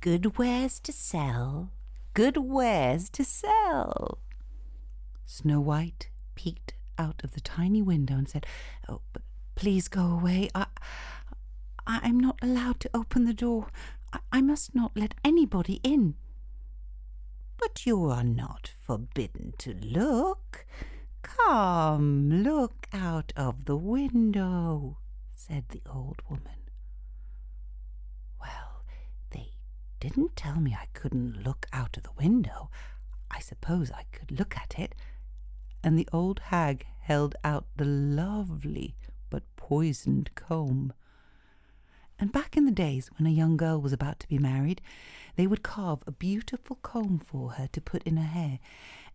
Good wares to sell, good wares to sell. Snow White peeked out of the tiny window and said, "Oh, but please go away. I'm not allowed to open the door. I must not let anybody in." "But you are not forbidden to look. Come, look out of the window," said the old woman. "Well, they didn't tell me I couldn't look out of the window. I suppose I could look at it." And the old hag held out the lovely but poisoned comb. And back in the days when a young girl was about to be married, they would carve a beautiful comb for her to put in her hair,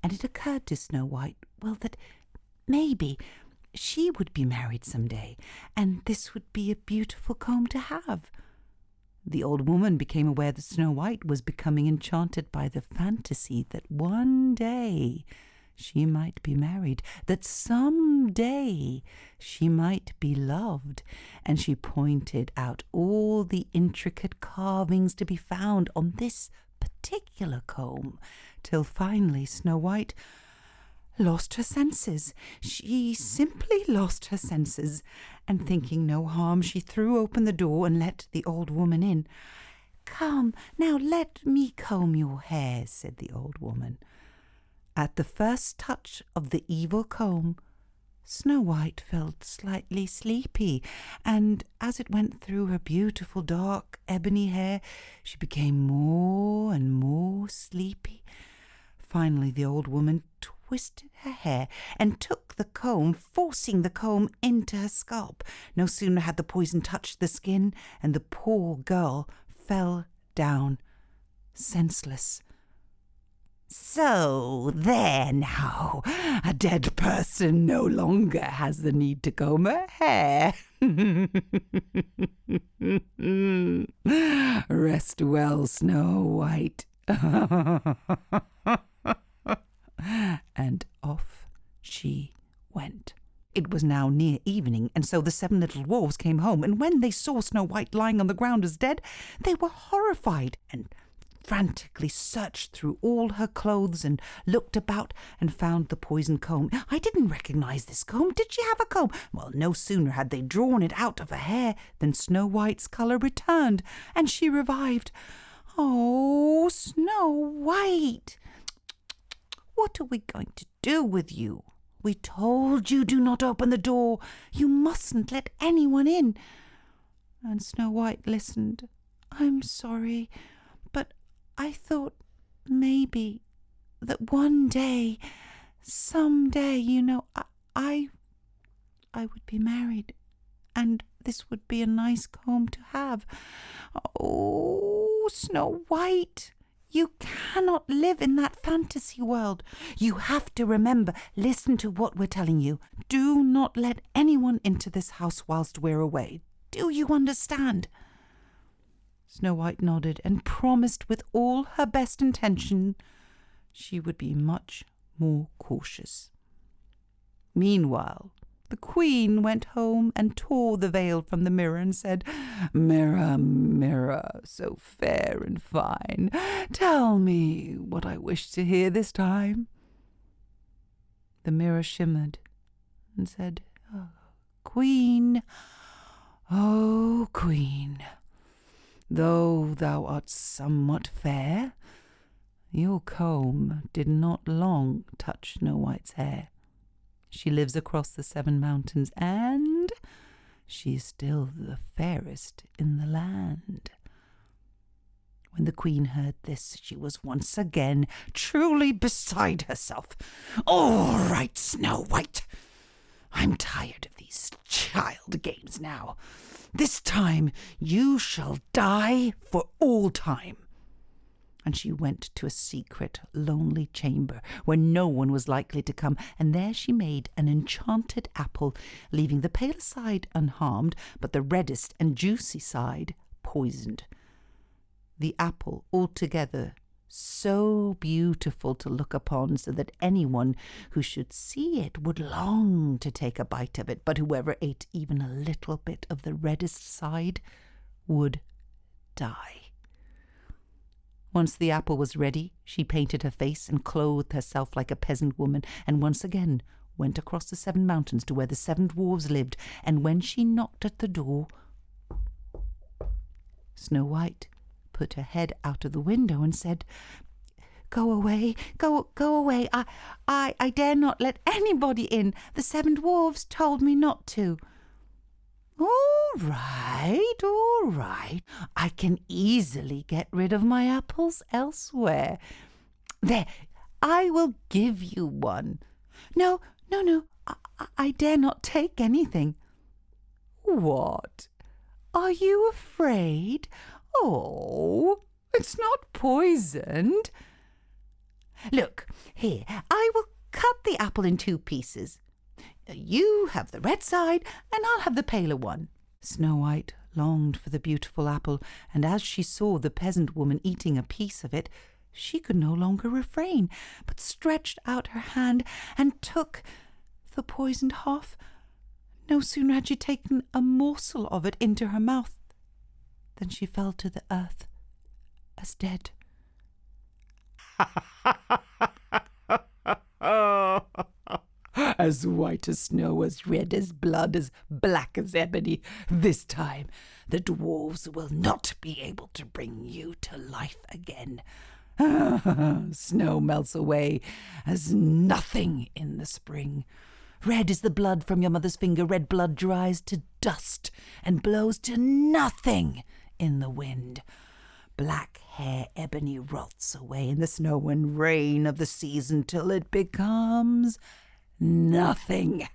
and it occurred to Snow White, well, that maybe she would be married some day, and this would be a beautiful comb to have. The old woman became aware that Snow White was becoming enchanted by the fantasy that one day she might be married, that some day she might be loved, and she pointed out all the intricate carvings to be found on this particular comb, till finally Snow White lost her senses. She simply lost her senses, and thinking no harm, she threw open the door and let the old woman in. "Come, now let me comb your hair," said the old woman. At the first touch of the evil comb, Snow White felt slightly sleepy, and as it went through her beautiful dark ebony hair, she became more and more sleepy. Finally, the old woman twisted her hair and took the comb, forcing the comb into her scalp. No sooner had the poison touched the skin, and the poor girl fell down senseless. "So there now, a dead person no longer has the need to comb her hair. Rest well, Snow White." And off she went. It was now near evening, and so the 7 little dwarfs came home, and when they saw Snow White lying on the ground as dead, they were horrified and frantically searched through all her clothes and looked about and found the poisoned comb. "I didn't recognize this comb. Did she have a comb?" Well, no sooner had they drawn it out of her hair than Snow White's colour returned, and she revived. "Oh, Snow White, what are we going to do with you? We told you, do not open the door. You mustn't let anyone in." And Snow White listened. "I'm sorry, but I thought maybe that one day, someday, I would be married, and this would be a nice comb to have." "Oh, Snow White, you cannot live in that fantasy world. You have to remember, listen to what we're telling you. Do not let anyone into this house whilst we're away. Do you understand?" Snow White nodded and promised with all her best intention she would be much more cautious. Meanwhile, the Queen went home and tore the veil from the mirror and said, "Mirror, mirror, so fair and fine, tell me what I wish to hear this time." The mirror shimmered and said, "Oh, Queen, oh, Queen, though thou art somewhat fair, your comb did not long touch Snow White's hair. She lives across the 7 mountains, and she is still the fairest in the land." When the Queen heard this, she was once again truly beside herself. "All right, Snow White, I'm tired of these child games now. This time you shall die for all time." And she went to a secret, lonely chamber where no one was likely to come, and there she made an enchanted apple, leaving the paler side unharmed, but the reddest and juicy side poisoned. The apple altogether so beautiful to look upon, so that anyone who should see it would long to take a bite of it, but whoever ate even a little bit of the reddest side would die. Once the apple was ready, she painted her face and clothed herself like a peasant woman, and once again went across the 7 mountains to where the 7 dwarfs lived, and when she knocked at the door, Snow White put her head out of the window and said, "Go away, go away. I dare not let anybody in. The 7 dwarfs told me not to." All right. I can easily get rid of my apples elsewhere. There, I will give you one. No, I dare not take anything. What? Are you afraid? Oh, it's not poisoned. Look, here, I will cut the apple in 2 pieces. You have the red side, and I'll have the paler one. Snow White longed for the beautiful apple, and as she saw the peasant woman eating a piece of it, she could no longer refrain, but stretched out her hand and took the poisoned half. No sooner had she taken a morsel of it into her mouth than she fell to the earth as dead. As white as snow, as red as blood, as black as ebony. This time the dwarves will not be able to bring you to life again. Snow melts away as nothing in the spring. Red is the blood from your mother's finger. Red blood dries to dust and blows to nothing in the wind. Black hair ebony rots away in the snow and rain of the season till it becomes nothing.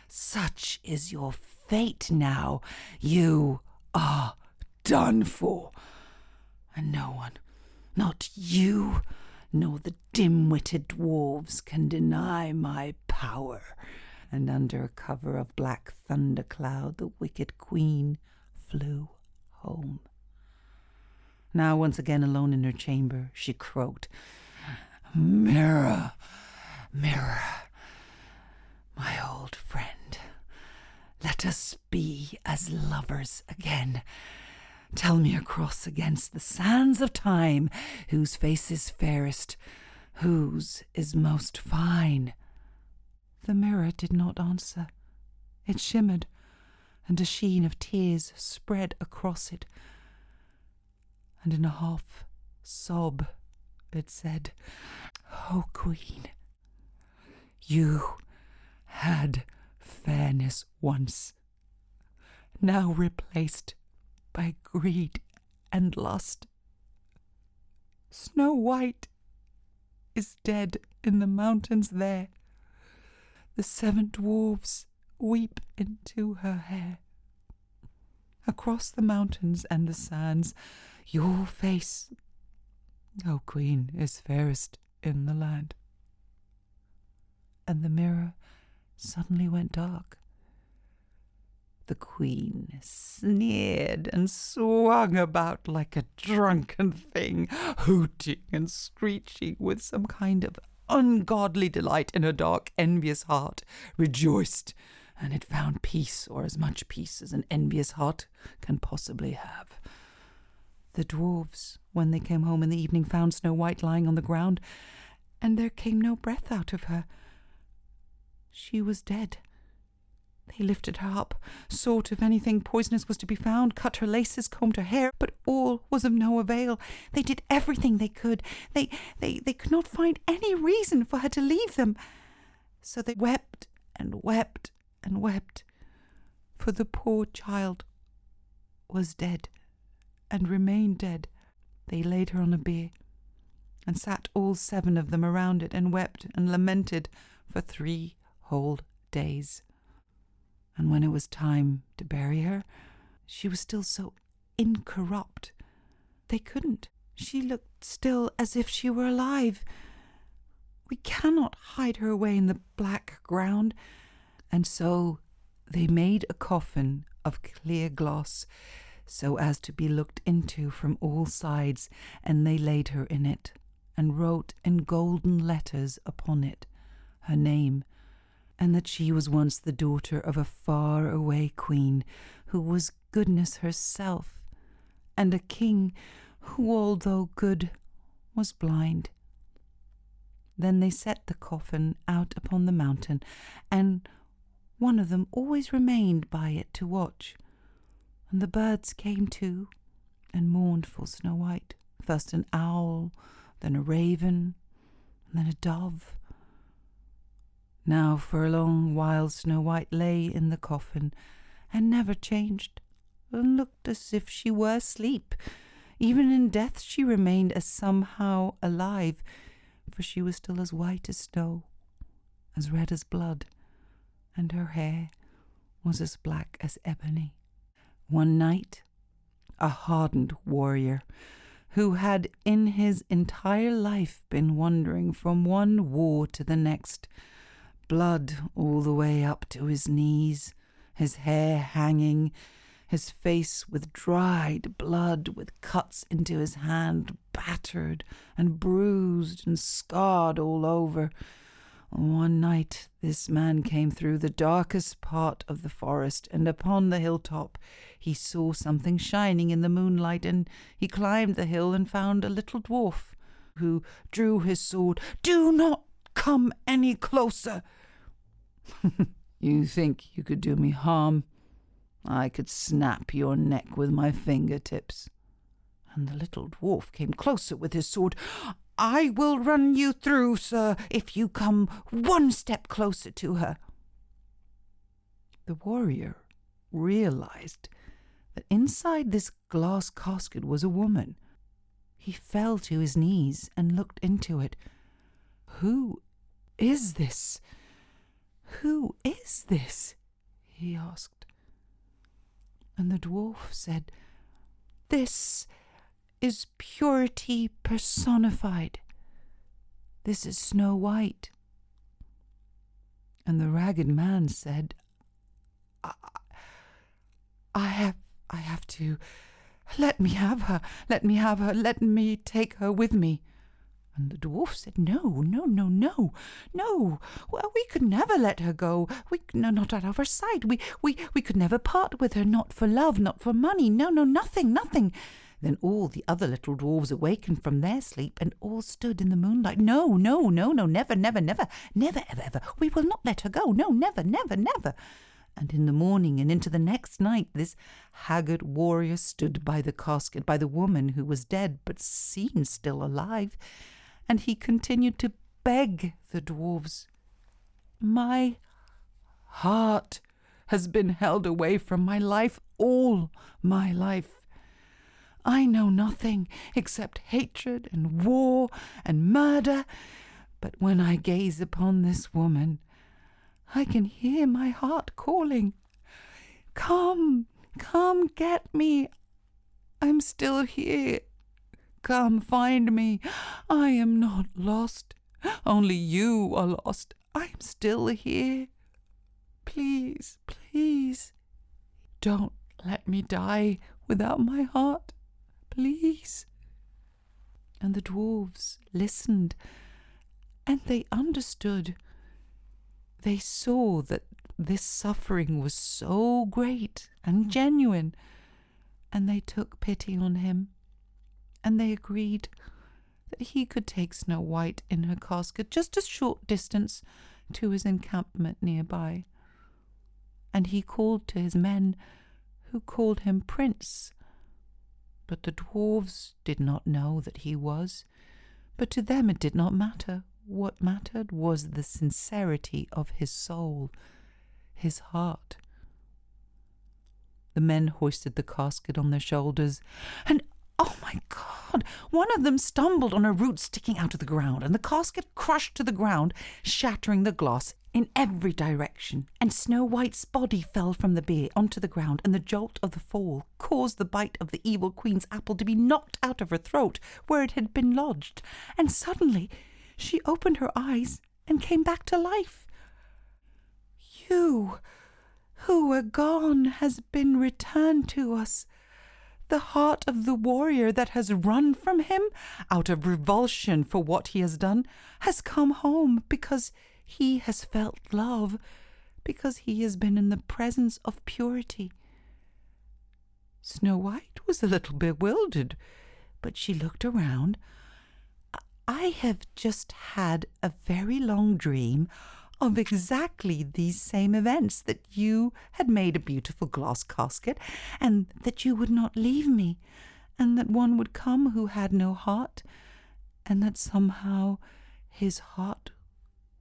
Such is your fate now. You are done for. And no one, not you, nor the dim-witted dwarves can deny my power. And under a cover of black thundercloud, the wicked queen flew home. Now once again alone in her chamber, she croaked, "Mirror, mirror, my old friend, let us be as lovers again. Tell me across against the sands of time, whose face is fairest, whose is most fine." The mirror did not answer. It shimmered, and a sheen of tears spread across it. And in a half sob it said, "O Queen, you had fairness once, now replaced by greed and lust. Snow White is dead in the mountains there. The 7 dwarfs weep into her hair. Across the mountains and the sands, your face, O Queen, is fairest in the land." And the mirror suddenly went dark. The Queen sneered and swung about like a drunken thing, hooting and screeching with some kind of ungodly delight in her dark, envious heart, rejoiced, and had found peace, or as much peace as an envious heart can possibly have. The dwarfs, when they came home in the evening, found Snow White lying on the ground, and there came no breath out of her. She was dead. They lifted her up, sought if anything poisonous was to be found, cut her laces, combed her hair, but all was of no avail. They did everything they could. They could not find any reason for her to leave them. So they wept and wept and wept, for the poor child was dead and remained dead. They laid her on a bier and sat all 7 of them around it and wept and lamented for 3 whole days. And when it was time to bury her, she was still so incorrupt. They couldn't. She looked still as if she were alive. We cannot hide her away in the black ground. And so they made a coffin of clear glass, so as to be looked into from all sides, and they laid her in it, and wrote in golden letters upon it her name, and that she was once the daughter of a far-away queen, who was goodness herself, and a king who, although good, was blind. Then they set the coffin out upon the mountain, and one of them always remained by it to watch. And the birds came too, and mourned for Snow White. First an owl, then a raven, and then a dove. Now for a long while Snow White lay in the coffin, and never changed, and looked as if she were asleep. Even in death she remained as somehow alive, for she was still as white as snow, as red as blood, and her hair was as black as ebony. One night, a hardened warrior, who had in his entire life been wandering from one war to the next, blood all the way up to his knees, his hair hanging, his face with dried blood, with cuts into his hand, battered and bruised and scarred all over. One night this man came through the darkest part of the forest, and upon the hilltop he saw something shining in the moonlight, and he climbed the hill and found a little dwarf, who drew his sword. "Do not come any closer." "You think you could do me harm? I could snap your neck with my fingertips." And the little dwarf came closer with his sword. "I will run you through, sir, if you come one step closer to her." The warrior realized that inside this glass casket was a woman. He fell to his knees and looked into it. "Who is this? Who is this?" he asked. And the dwarf said, "This is purity personified. This is Snow White." And the ragged man said, I have to. Let me have her. Let me take her with me." And the dwarf said, No. Well, we could never let her go. Not out of our sight. We could never part with her, not for love, not for money. No, nothing. Then all the other little dwarves awakened from their sleep, and all stood in the moonlight. No, never, ever. We will not let her go. No, never. And in the morning and into the next night, this haggard warrior stood by the casket, by the woman who was dead but seemed still alive, and he continued to beg the dwarves, "My heart has been held away from my life all my life. I know nothing except hatred and war and murder, but when I gaze upon this woman, I can hear my heart calling, 'Come, get me. I'm still here. Come, find me. I am not lost. Only you are lost. I'm still here. Please, don't let me die without my heart. Please.'" And the dwarves listened, and they understood. They saw that this suffering was so great and genuine, and they took pity on him, and they agreed that he could take Snow White in her casket just a short distance to his encampment nearby. And he called to his men, who called him Prince. But the dwarves did not know that he was, but to them it did not matter. What mattered was the sincerity of his soul, his heart. The men hoisted the casket on their shoulders, and oh my God, one of them stumbled on a root sticking out of the ground, and the casket crushed to the ground, shattering the glass in every direction. And Snow White's body fell from the bier onto the ground, and the jolt of the fall caused the bite of the evil queen's apple to be knocked out of her throat where it had been lodged. And suddenly she opened her eyes and came back to life. "You, who were gone, has been returned to us. The heart of the warrior that has run from him out of revulsion for what he has done has come home because he has felt love, because he has been in the presence of purity." Snow White was a little bewildered, but she looked around, I have just had a very long dream of exactly these same events, that you had made a beautiful glass casket, and that you would not leave me, and that one would come who had no heart, and that somehow his heart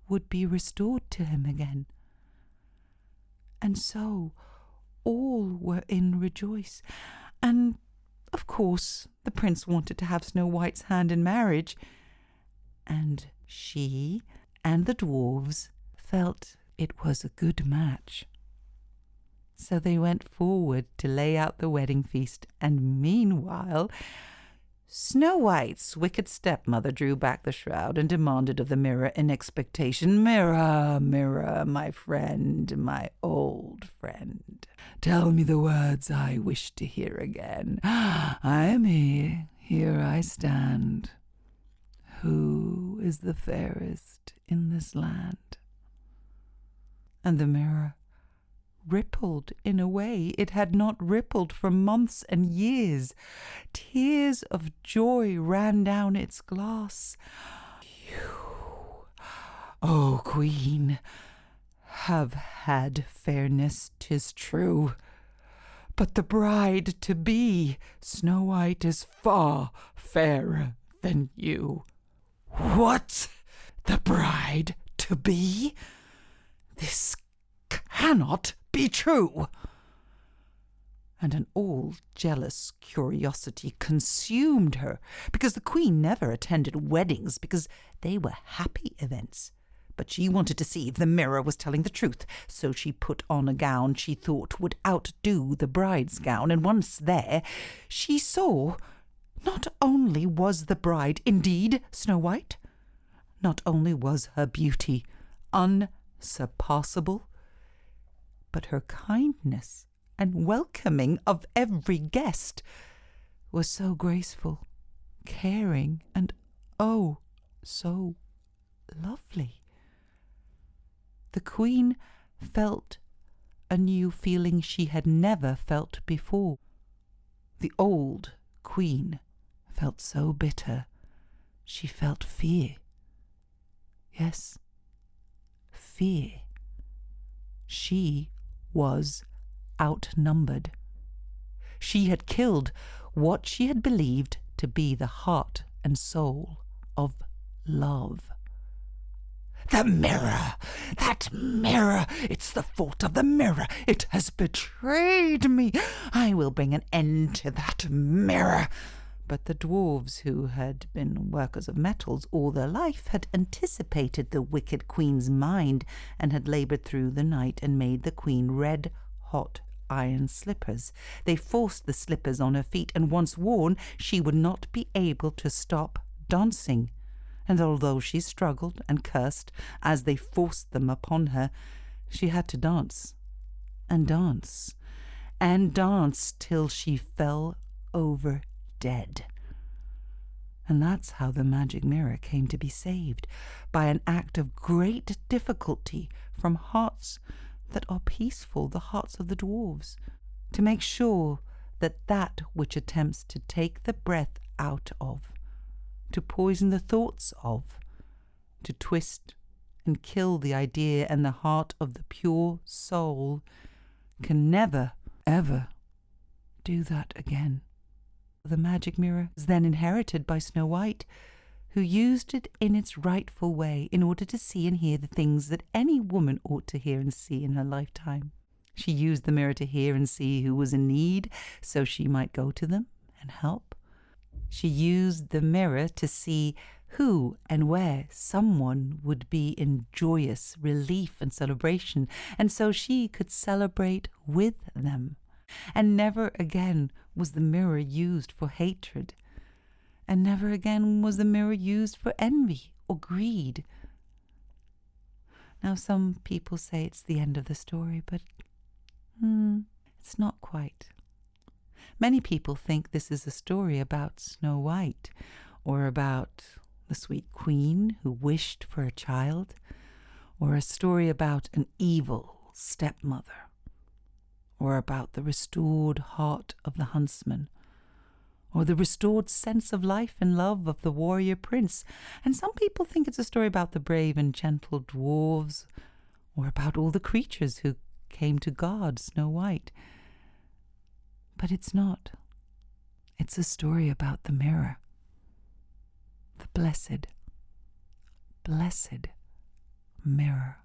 would be restored to him again. And so all were in rejoice, and of course the prince wanted to have Snow White's hand in marriage, and she and the dwarves felt it was a good match. So they went forward to lay out the wedding feast, and meanwhile Snow White's wicked stepmother drew back the shroud and demanded of the mirror in expectation, "Mirror, mirror, my friend, my old friend, tell me the words I wish to hear again. I am here I stand. Who is the fairest in this land?" And the mirror rippled in a way it had not rippled for months and years. Tears of joy ran down its glass. "You, O Queen, have had fairness, 'tis true, but the bride-to-be, Snow White, is far fairer than you." "What? The bride-to-be? This cannot be true." And an all-jealous curiosity consumed her, because the Queen never attended weddings because they were happy events. But she wanted to see if the mirror was telling the truth, so she put on a gown she thought would outdo the bride's gown, and once there, she saw not only was the bride indeed Snow White, not only was her beauty unsurpassable, but her kindness and welcoming of every guest was so graceful, caring, and oh, so lovely. The Queen felt a new feeling she had never felt before. The old Queen felt so bitter. She felt fear. Yes, fear. She was outnumbered. She had killed what she had believed to be the heart and soul of love. "The mirror! That mirror! It's the fault of the mirror! It has betrayed me! I will bring an end to that mirror!" But the dwarves, who had been workers of metals all their life, had anticipated the wicked Queen's mind, and had laboured through the night and made the Queen red-hot iron slippers. They forced the slippers on her feet, and once worn, she would not be able to stop dancing. And although she struggled and cursed as they forced them upon her, she had to dance and dance and dance till she fell over dead. And that's how the magic mirror came to be saved, by an act of great difficulty from hearts that are peaceful, the hearts of the dwarves, to make sure that that which attempts to take the breath out of, to poison the thoughts of, to twist and kill the idea and the heart of the pure soul, can never, ever do that again. The magic mirror was then inherited by Snow White, who used it in its rightful way in order to see and hear the things that any woman ought to hear and see in her lifetime. She used the mirror to hear and see who was in need, so she might go to them and help. She used the mirror to see who and where someone would be in joyous relief and celebration, and so she could celebrate with them. And never again was the mirror used for hatred, and never again was the mirror used for envy or greed. Now some people say it's the end of the story, but it's not quite. Many people think this is a story about Snow White, or about the sweet queen who wished for a child, or a story about an evil stepmother, or about the restored heart of the huntsman, or the restored sense of life and love of the warrior prince. And some people think it's a story about the brave and gentle dwarves, or about all the creatures who came to guard Snow White. But it's not. It's a story about the mirror. The blessed, blessed mirror.